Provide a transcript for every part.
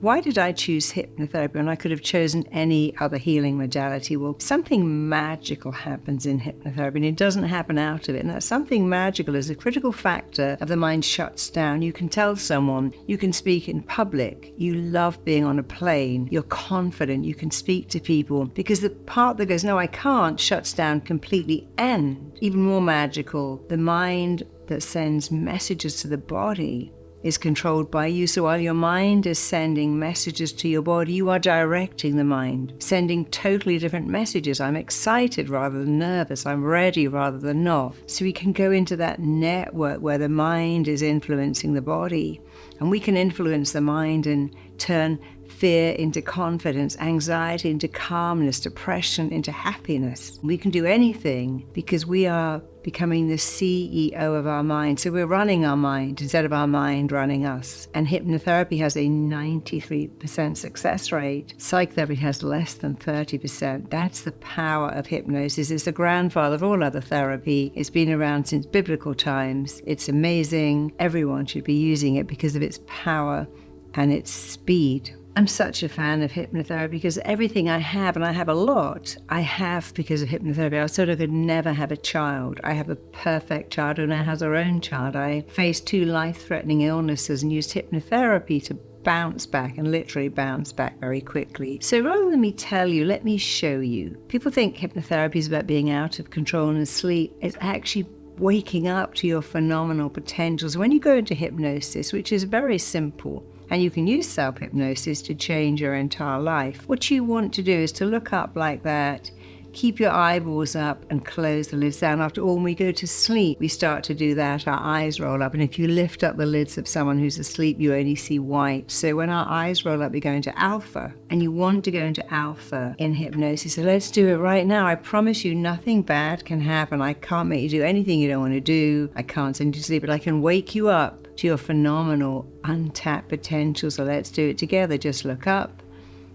why did I choose hypnotherapy when I could have chosen any other healing modality? Well, something magical happens in hypnotherapy, and it doesn't happen out of it. And that something magical is a critical factor of the mind shuts down. You can tell someone, you can speak in public, you love being on a plane, you're confident, you can speak to people, because the part that goes, no, I can't, shuts down completely. And even more magical, the mind that sends messages to the body is controlled by you. So while your mind is sending messages to your body, you are directing the mind, sending totally different messages. I'm excited rather than nervous. I'm ready rather than not. So we can go into that network where the mind is influencing the body, and we can influence the mind and turn fear into confidence, anxiety into calmness, depression into happiness. We can do anything because we are becoming the CEO of our mind. So we're running our mind instead of our mind running us. And hypnotherapy has a 93% success rate. Psychotherapy has less than 30%. That's the power of hypnosis. It's the grandfather of all other therapy. It's been around since biblical times. It's amazing. Everyone should be using it because of its power and its speed. I'm such a fan of hypnotherapy because everything I have, and I have a lot, I have because of hypnotherapy. I sort of could never have a child. I have a perfect child who now has her own child. I faced 2 life-threatening illnesses and used hypnotherapy to bounce back, and literally bounce back very quickly. So rather than me tell you, let me show you. People think hypnotherapy is about being out of control and asleep. It's actually waking up to your phenomenal potentials. When you go into hypnosis, which is very simple, and you can use self-hypnosis to change your entire life, what you want to do is to look up like that, keep your eyeballs up and close the lids down. After all, when we go to sleep, we start to do that, our eyes roll up. And if you lift up the lids of someone who's asleep, you only see white. So when our eyes roll up, we go into alpha. And you want to go into alpha in hypnosis. So let's do it right now. I promise you nothing bad can happen. I can't make you do anything you don't want to do. I can't send you to sleep, but I can wake you up to your phenomenal untapped potential. So let's do it together. Just look up.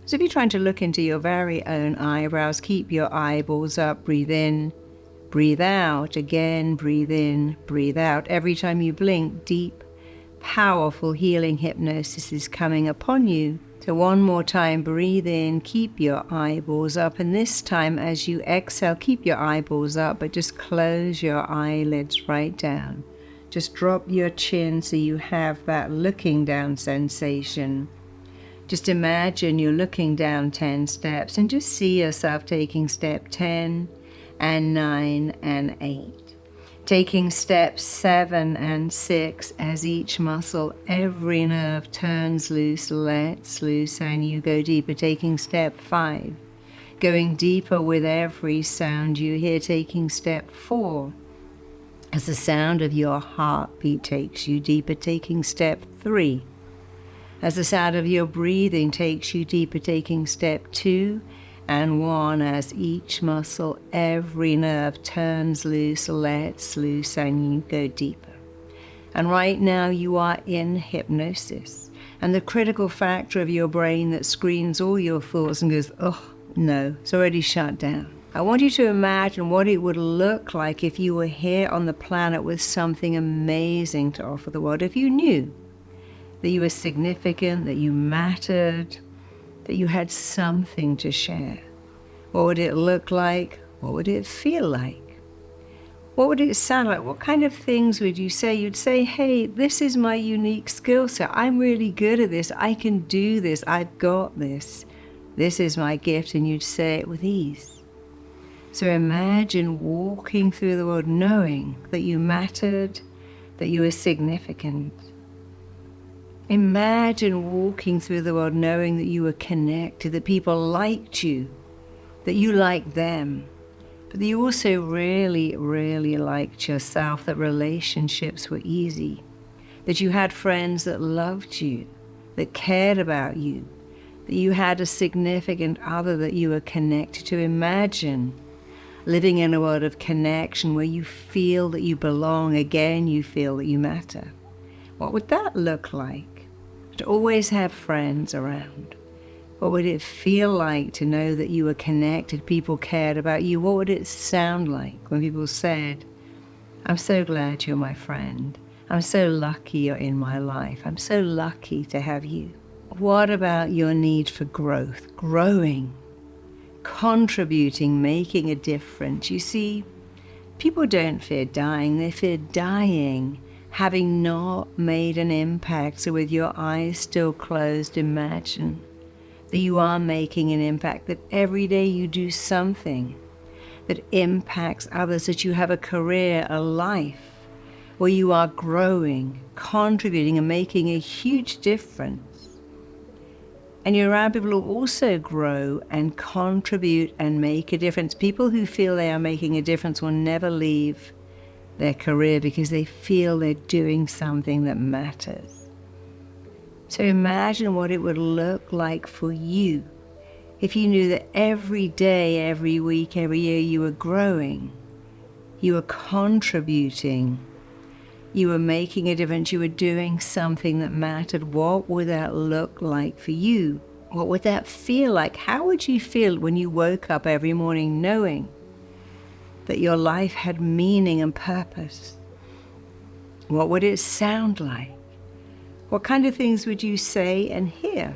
So if you're trying to look into your very own eyebrows, keep your eyeballs up, breathe in, breathe out, again, breathe in, breathe out. Every time you blink, deep, powerful healing hypnosis is coming upon you. So one more time, breathe in, keep your eyeballs up, and this time as you exhale, keep your eyeballs up, but just close your eyelids right down. Just drop your chin so you have that looking down sensation. Just imagine you're looking down 10 steps and just see yourself taking step 10 and 9 and 8. Taking steps 7 and 6 as each muscle, every nerve turns loose, lets loose, and you go deeper. Taking step 5, going deeper with every sound you hear. Taking step 4, as the sound of your heartbeat takes you deeper. Taking step 3, as the sound of your breathing takes you deeper. Taking step 2 and 1 as each muscle, every nerve turns loose, lets loose, and you go deeper. And right now you are in hypnosis. And the critical factor of your brain that screens all your thoughts and goes, oh no, it's already shut down. I want you to imagine what it would look like if you were here on the planet with something amazing to offer the world. If you knew that you were significant, that you mattered, that you had something to share. What would it look like? What would it feel like? What would it sound like? What kind of things would you say? You'd say, hey, this is my unique skill set. I'm really good at this. I can do this. I've got this. This is my gift. And you'd say it with ease. So imagine walking through the world knowing that you mattered, that you were significant. Imagine walking through the world knowing that you were connected, that people liked you, that you liked them, but that you also really, really liked yourself, that relationships were easy, that you had friends that loved you, that cared about you, that you had a significant other that you were connected to. Imagine living in a world of connection where you feel that you belong, again you feel that you matter. What would that look like? To always have friends around. What would it feel like to know that you were connected, people cared about you? What would it sound like when people said, I'm so glad you're my friend. I'm so lucky you're in my life. I'm so lucky to have you. What about your need for growth, growing, contributing, making a difference? You see, people don't fear dying, they fear dying, having not made an impact. So with your eyes still closed, imagine that you are making an impact, that every day you do something that impacts others, that you have a career, a life where you are growing, contributing, and making a huge difference. And you're around people who also grow and contribute and make a difference. People who feel they are making a difference will never leave their career because they feel they're doing something that matters. So imagine what it would look like for you if you knew that every day, every week, every year you were growing, you were contributing, you were making a difference, you were doing something that mattered. What would that look like for you? What would that feel like? How would you feel when you woke up every morning knowing that your life had meaning and purpose? What would it sound like? What kind of things would you say and hear?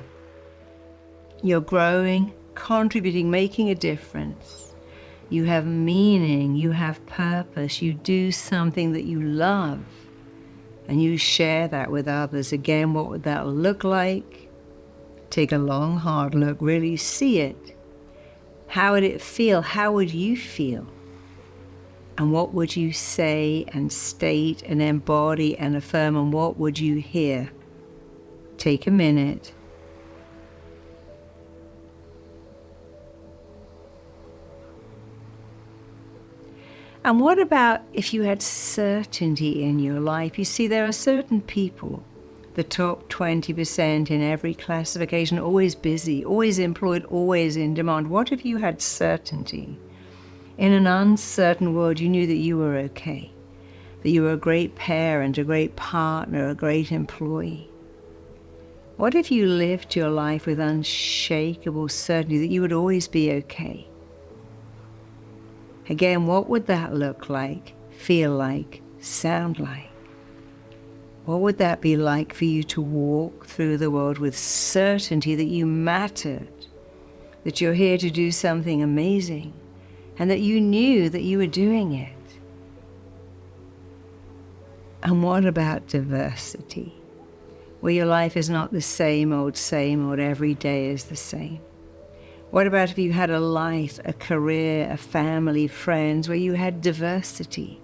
You're growing, contributing, making a difference. You have meaning, you have purpose, you do something that you love, and you share that with others. Again, what would that look like? Take a long, hard look, really see it. How would it feel? How would you feel? And what would you say and state and embody and affirm, and what would you hear? Take a minute. And what about if you had certainty in your life? You see, there are certain people, the top 20% in every classification, always busy, always employed, always in demand. What if you had certainty? In an uncertain world, you knew that you were okay, that you were a great parent, a great partner, a great employee. What if you lived your life with unshakable certainty that you would always be okay? Again, what would that look like, feel like, sound like? What would that be like for you to walk through the world with certainty that you mattered, that you're here to do something amazing, and that you knew that you were doing it? And what about diversity, where your life is not the same old, every day is the same? What about if you had a life, a career, a family, friends, where you had diversity?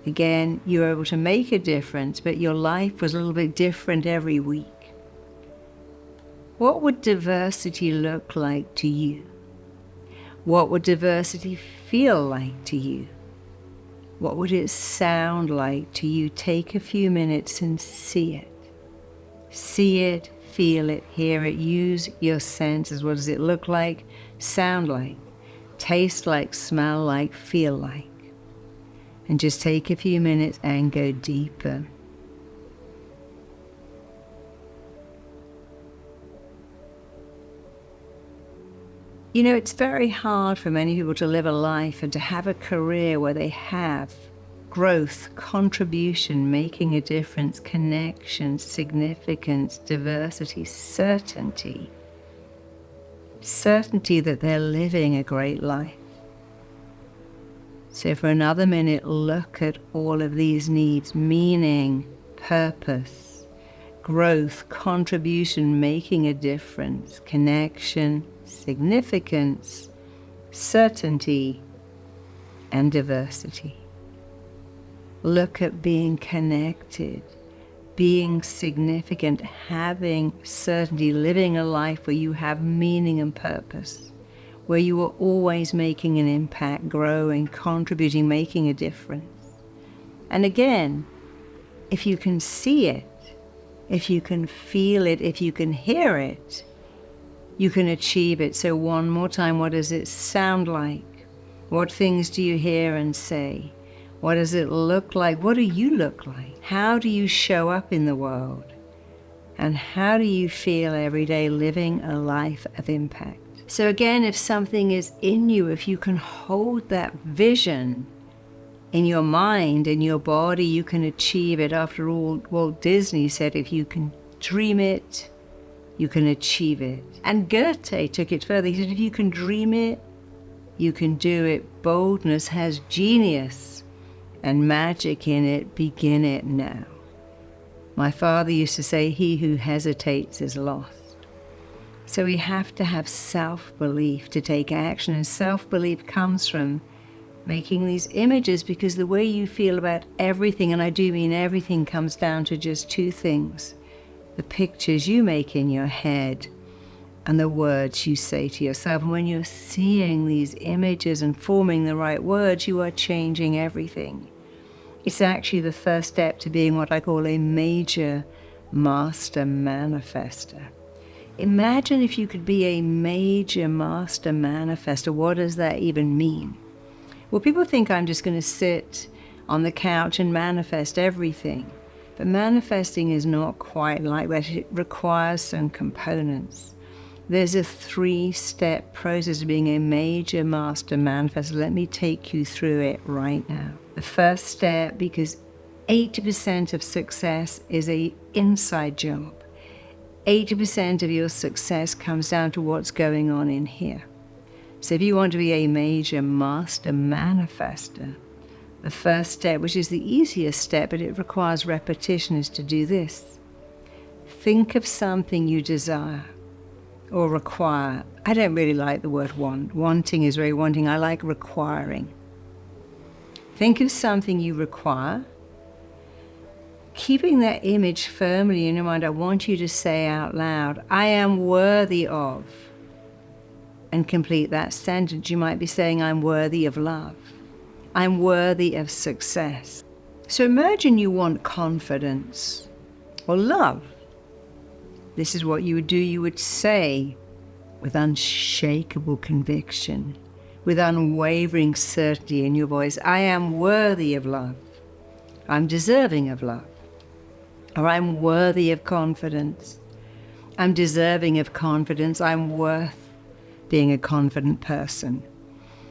Again, you were able to make a difference, but your life was a little bit different every week. What would diversity look like to you? What would diversity feel like to you? What would it sound like to you? Take a few minutes and see it. See it, feel it, hear it, use your senses. What does it look like, sound like, taste like, smell like, feel like? And just take a few minutes and go deeper. You know, it's very hard for many people to live a life and to have a career where they have growth, contribution, making a difference, connection, significance, diversity, certainty. Certainty that they're living a great life. So for another minute, look at all of these needs: meaning, purpose, growth, contribution, making a difference, connection, significance, certainty, and diversity. Look at being connected, being significant, having certainty, living a life where you have meaning and purpose, where you are always making an impact, growing, contributing, making a difference. And again, if you can see it, if you can feel it, if you can hear it, you can achieve it. So one more time, what does it sound like? What things do you hear and say? What does it look like? What do you look like? How do you show up in the world? And how do you feel every day living a life of impact? So again, if something is in you, if you can hold that vision in your mind, in your body, you can achieve it. After all, Walt Disney said, if you can dream it, you can achieve it. And Goethe took it further. He said, if you can dream it, you can do it. Boldness has genius and magic in it. Begin it now. My father used to say, he who hesitates is lost. So we have to have self-belief to take action, and self-belief comes from making these images, because the way you feel about everything, and I do mean everything, comes down to just two things: the pictures you make in your head and the words you say to yourself. And when you're seeing these images and forming the right words, you are changing everything. It's actually the first step to being what I call a major master manifester. Imagine if you could be a major master manifester. What does that even mean? Well, people think I'm just going to sit on the couch and manifest everything. But manifesting is not quite like that. It requires some components. There's a 3-step process of being a major master manifester. Let me take you through it right now. The first step, because 80% of success is an inside job. 80% of your success comes down to what's going on in here. So if you want to be a major master manifester, the first step, which is the easiest step, but it requires repetition, is to do this. Think of something you desire or require. I don't really like the word want. Wanting is very wanting. I like requiring. Think of something you require. Keeping that image firmly in your mind, I want you to say out loud, I am worthy of, and complete that sentence. You might be saying, I'm worthy of love. I'm worthy of success. So imagine you want confidence or love. This is what you would do. You would say with unshakable conviction, with unwavering certainty in your voice, I am worthy of love. I'm deserving of love. Or I'm worthy of confidence. I'm deserving of confidence. I'm worth being a confident person.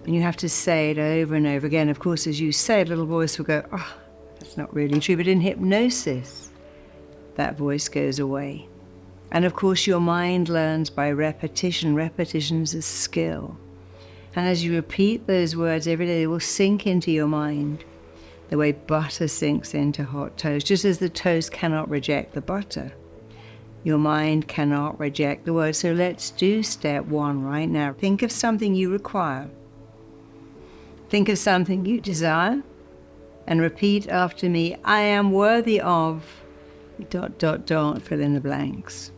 And you have to say it over and over again. Of course, as you say it, a little voice will go, oh, that's not really true. But in hypnosis, that voice goes away. And of course, your mind learns by repetition. Repetition is a skill. And as you repeat those words every day, they will sink into your mind the way butter sinks into hot toast. Just as the toast cannot reject the butter, your mind cannot reject the word. So let's do step 1 right now. Think of something you require. Think of something you desire, and repeat after me, I am worthy of ... fill in the blanks.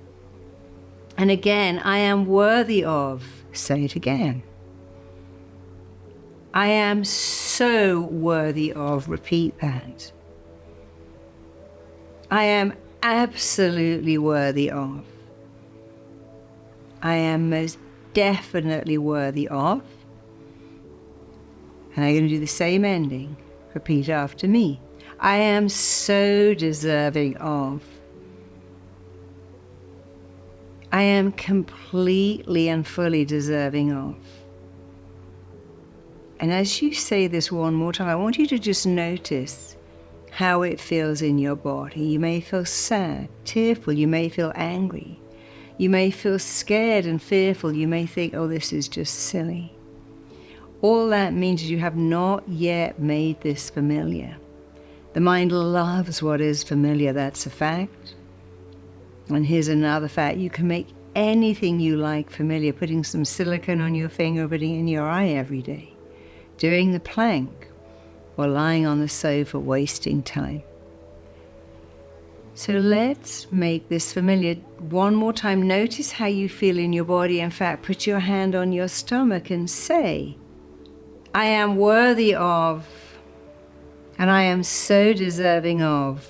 And again, I am worthy of, say it again. I am so worthy of, repeat that. I am absolutely worthy of. I am most definitely worthy of. And I'm going to do the same ending. Repeat after me. I am so deserving of. I am completely and fully deserving of. And as you say this one more time, I want you to just notice how it feels in your body. You may feel sad, tearful. You may feel angry. You may feel scared and fearful. You may think, oh, this is just silly. All that means is you have not yet made this familiar. The mind loves what is familiar. That's a fact. And here's another fact. You can make anything you like familiar, putting some silicone on your finger, putting it in your eye every day, doing the plank, or lying on the sofa wasting time. So let's make this familiar. One more time, notice how you feel in your body. In fact, put your hand on your stomach and say, I am worthy of, and I am so deserving of.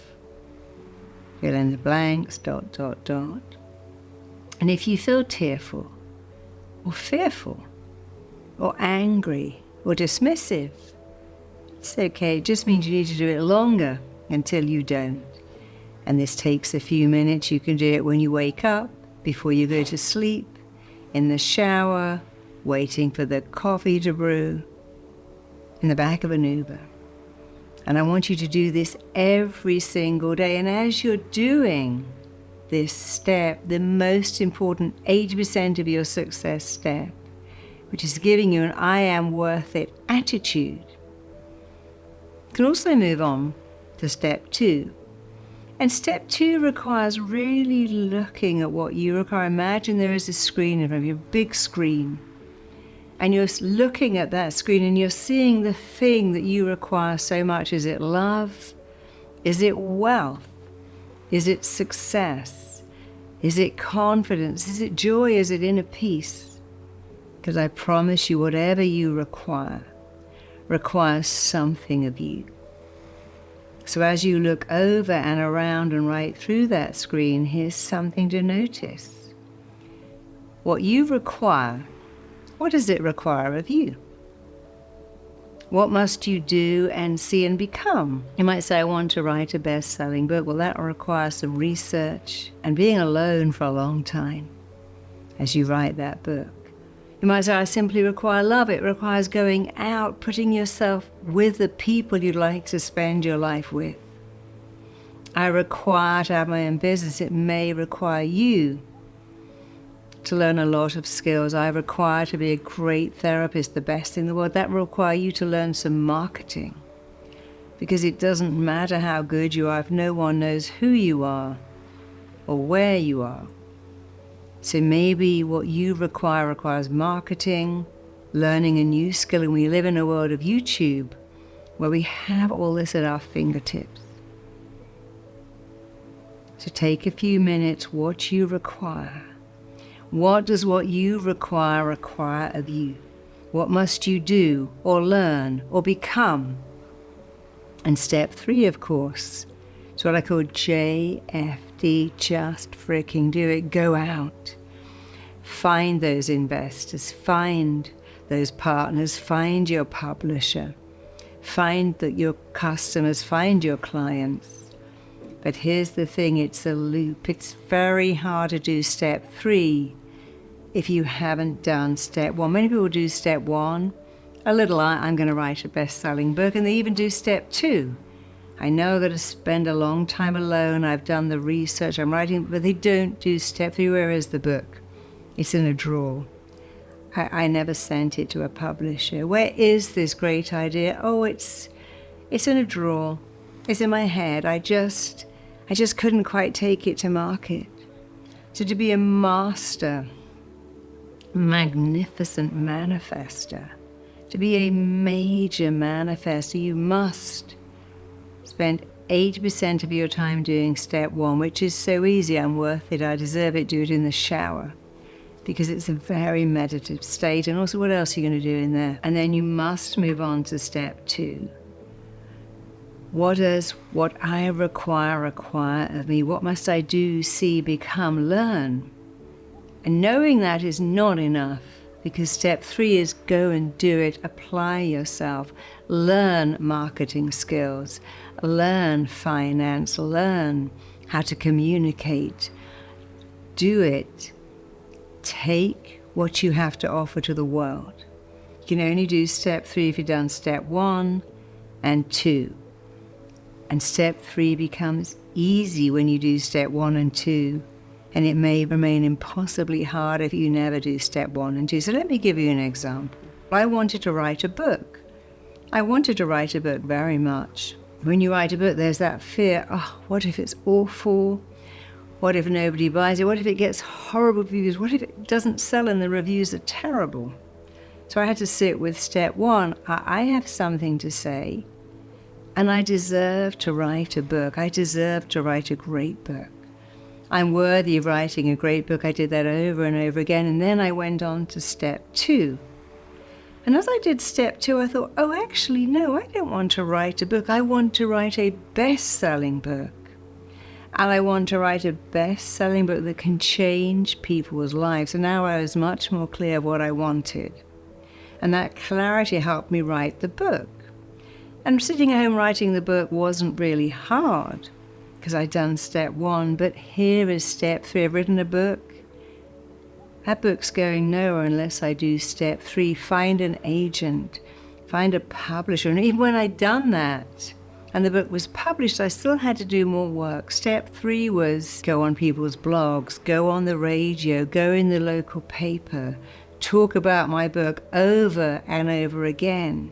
Fill in the blanks, ... And if you feel tearful, or fearful, or angry, or dismissive, it's okay. It just means you need to do it longer until you don't. And this takes a few minutes. You can do it when you wake up, before you go to sleep, in the shower, waiting for the coffee to brew, in the back of an Uber. And I want you to do this every single day. And as you're doing this step, the most important 80% of your success step, which is giving you an I am worth it attitude, you can also move on to step 2. And step 2 requires really looking at what you require. Imagine there is a screen in front of you, a big screen. And you're looking at that screen and you're seeing the thing that you require so much. Is it love? Is it wealth? Is it success? Is it confidence? Is it joy? Is it inner peace? Because I promise you, whatever you require requires something of you. So as you look over and around and right through that screen, here's something to notice. What you require, what does it require of you? What must you do and see and become? You might say, I want to write a best-selling book. Well, that will require some research and being alone for a long time as you write that book. You might say, I simply require love. It requires going out, putting yourself with the people you'd like to spend your life with. I require to have my own business. It may require you to learn a lot of skills. I require to be a great therapist, the best in the world. That will require you to learn some marketing. Because it doesn't matter how good you are if no one knows who you are or where you are. So maybe what you require requires marketing, learning a new skill, and we live in a world of YouTube where we have all this at our fingertips. So take a few minutes, what you require. What does what you require of you? What must you do or learn or become? And step 3, of course, is what I call JFD, just freaking do it. Go out. Find those investors, find those partners, find your publisher, find your customers, find your clients. But here's the thing, it's a loop. It's very hard to do step 3 if you haven't done step 1. Many people do step 1, I'm going to write a best-selling book, and they even do step 2. I know I've got to spend a long time alone, I've done the research, I'm writing, but they don't do step 3. Where is the book? It's in a drawer. I never sent it to a publisher. Where is this great idea? Oh, it's in a drawer. It's in my head. I just couldn't quite take it to market. So to be a master, magnificent manifester, to be a major manifester, you must spend 80% of your time doing step 1, which is so easy. I'm worth it. I deserve it. Do it in the shower. Because it's a very meditative state. And also, what else are you going to do in there? And then you must move on to step 2. What does what I require of me? What must I do, see, become, learn? And knowing that is not enough, because step 3 is go and do it, apply yourself, learn marketing skills, learn finance, learn how to communicate, do it. Take what you have to offer to the world. You can only do step 3 if you've done step 1 and 2. And step 3 becomes easy when you do step 1 and 2. And it may remain impossibly hard if you never do step 1 and 2. So let me give you an example. I wanted to write a book. I wanted to write a book very much. When you write a book, there's that fear, what if it's awful? What if nobody buys it? What if it gets horrible reviews? What if it doesn't sell and the reviews are terrible? So I had to sit with step 1. I have something to say, and I deserve to write a book. I deserve to write a great book. I'm worthy of writing a great book. I did that over and over again, and then I went on to step 2. And as I did step 2, I thought, actually, no, I don't want to write a book. I want to write a best-selling book. And I want to write a best-selling book that can change people's lives. And now I was much more clear of what I wanted. And that clarity helped me write the book. And sitting at home writing the book wasn't really hard, because I'd done step 1. But here is step 3. I've written a book. That book's going nowhere unless I do step 3. Find an agent. Find a publisher. And even when I'd done that, and the book was published, I still had to do more work. Step 3 was go on people's blogs, go on the radio, go in the local paper, talk about my book over and over again.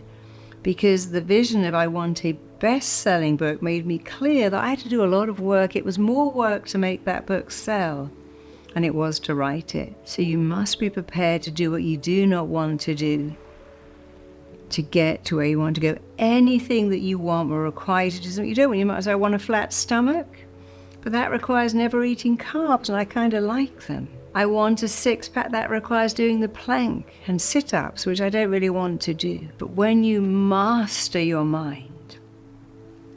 Because the vision of I want a best-selling book made me clear that I had to do a lot of work. It was more work to make that book sell than it was to write it. So you must be prepared to do what you do not want to do to get to where you want to go. Anything that you want will require you to do something you don't want. You might say, I want a flat stomach, but that requires never eating carbs, and I kind of like them. I want a six-pack, that requires doing the plank and sit-ups, which I don't really want to do. But when you master your mind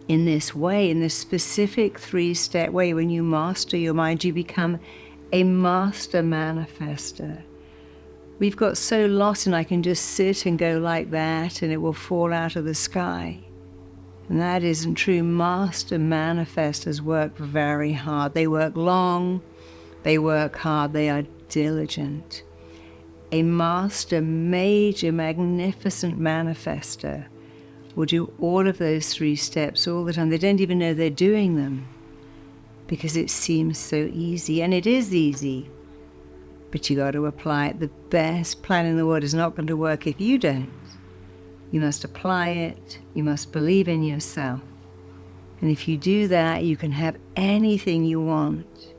in this way, in this specific 3-step way, when you master your mind, you become a master manifester. We've got so lost in I can just sit and go like that and it will fall out of the sky. And that isn't true. Master manifestors work very hard. They work long, they work hard, they are diligent. A master, major, magnificent manifester will do all of those 3 steps all the time. They don't even know they're doing them because it seems so easy, and it is easy. But you got to apply it. The best plan in the world is not going to work if you don't. You must apply it. You must believe in yourself. And if you do that, you can have anything you want.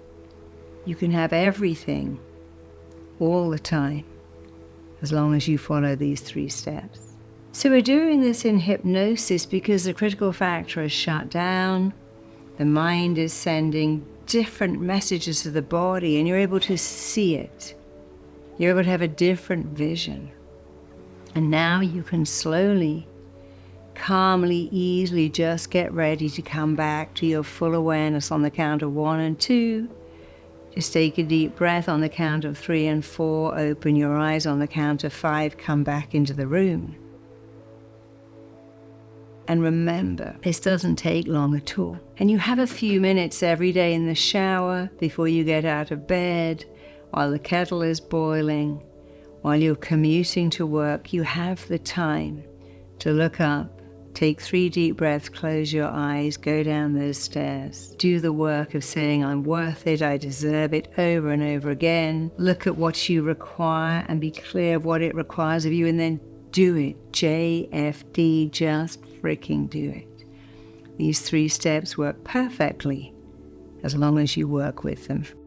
You can have everything all the time, as long as you follow these 3 steps. So we're doing this in hypnosis because the critical factor is shut down. The mind is sending different messages to the body, and you're able to see it. You're able to have a different vision. And now you can slowly, calmly, easily just get ready to come back to your full awareness on the count of 1 and 2. Just take a deep breath on the count of 3 and 4. Open your eyes on the count of 5. Come back into the room. And remember, this doesn't take long at all. And you have a few minutes every day in the shower, before you get out of bed, while the kettle is boiling, while you're commuting to work. You have the time to look up, take 3 deep breaths, close your eyes, go down those stairs. Do the work of saying, I'm worth it, I deserve it, over and over again. Look at what you require and be clear of what it requires of you, and then do it. JFD, just freaking do it. These 3 steps work perfectly as long as you work with them.